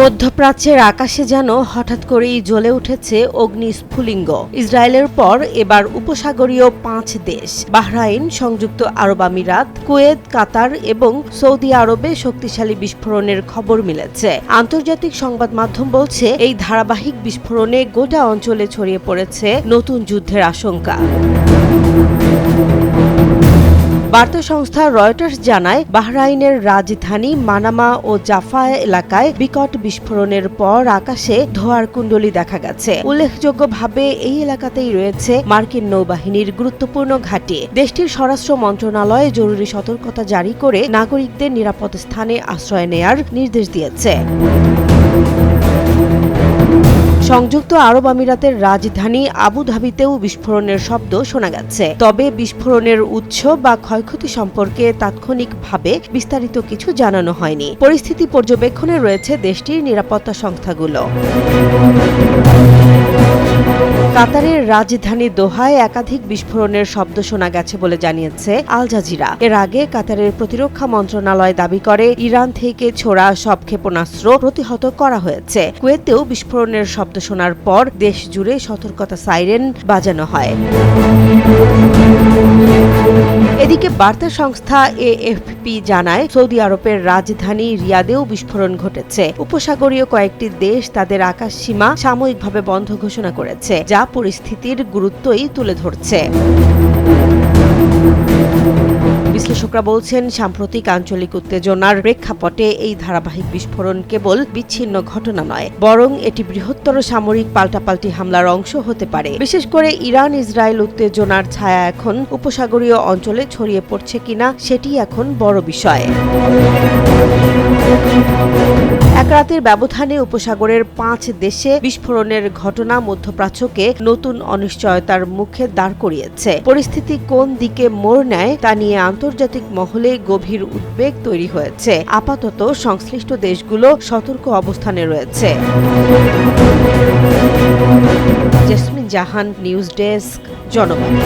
মধ্যপ্রাচ্যের আকাশে যেন হঠাৎ করেই জ্বলে উঠেছে অগ্নিস্ফুলিঙ্গ। ইসরায়েলের পর এবার উপসাগরীয় 5 দেশ বাহরাইন, সংযুক্ত আরব আমিরাত, কুয়েত, কাতার এবং সৌদি আরবে শক্তিশালী বিস্ফোরণের খবর মিলেছে। আন্তর্জাতিক সংবাদ মাধ্যম বলছে, এই ধারাবাহিক বিস্ফোরণে গোটা অঞ্চলে ছড়িয়ে পড়েছে নতুন যুদ্ধের আশঙ্কা। বার্তা সংস্থা রয়টার্স জানায়, বাহরাইনের রাজধানী মানামা ও জাফা এলাকায় বিকট বিস্ফোরণের পর আকাশে ধোঁয়ার কুণ্ডলী দেখা গেছে। উল্লেখযোগ্যভাবে এই এলাকাতেই রয়েছে মার্কিন নৌবাহিনীর গুরুত্বপূর্ণ ঘাঁটি। দেশটির স্বরাষ্ট্র মন্ত্রণালয় জরুরি সতর্কতা জারি করে নাগরিকদের নিরাপদ স্থানে আশ্রয় নেয়ার নির্দেশ দিয়েছে। সংযুক্ত আরব আমিরাতের রাজধানী আবুধাবিতেও বিস্ফোরণের শব্দ শোনা গেছে। তবে বিস্ফোরণের উৎস বা ক্ষয়ক্ষতি সম্পর্কে তাৎক্ষণিকভাবে বিস্তারিত কিছু জানানো হয়নি। পরিস্থিতি পর্যবেক্ষণে রয়েছে দেশটির নিরাপত্তা সংস্থাগুলো। কাতারের রাজধানী দোহায় একাধিক বিস্ফোরণের শব্দ শোনা গেছে বলে জানিয়েছে আল জাজিরা। এর আগে কাতারের প্রতিরক্ষা মন্ত্রণালয় দাবি করে, ইরান থেকে ছোড়া সব ক্ষেপণাস্ত্র প্রতিহত করা হয়েছে। কুয়েতেও বিস্ফোরণের শব্দ শোনার পর দেশ জুড়ে সতর্কতা সাইরেন বাজানো হয়। এদিকে বার্তা সংস্থা এএফপি জানায়, সৌদি আরবের রাজধানী রিয়াদেও বিস্ফোরণ ঘটেছে। উপসাগরীয় কয়েকটি দেশ তাদের আকাশ সীমা সাময়িকভাবে বন্ধ ঘোষণা করেছে, যা পরিস্থিতির গুরুত্বই তুলে ধরছে। বিশ্লেষকরা বলছেন, সাম্প্রতিক আঞ্চলিক উত্তেজনার প্রেক্ষাপটে এই ধারাবাহিক বিস্ফোরণ কেবল বিচ্ছিন্ন ঘটনা নয়, বরং এটি বৃহত্তর সামরিক পাল্টাপাল্টি হামলার অংশ হতে পারে। বিশেষ করে ইরান ইসরায়েল উত্তেজনার ছায়া এখন উপসাগরীয় অঞ্চলে ছড়িয়ে পড়ছে কিনা সেটি এখন বড় বিষয়। এক রাতের ব্যবধানে উপসাগরের 5 দেশে বিস্ফোরণের ঘটনা মধ্যপ্রাচ্যকে নতুন অনিশ্চয়তার মুখে দাঁড় করিয়েছে। পরিস্থিতি কোন দিকে মোড় নেয় তা নিয়ে আন্তর্জাতিক মহলে গভীর উদ্বেগ তৈরি হয়েছে। আপাতত সংশ্লিষ্ট দেশগুলো সতর্ক অবস্থানে রয়েছে। জেসমিন জাহান, নিউজ ডেস্ক, জনবাণী।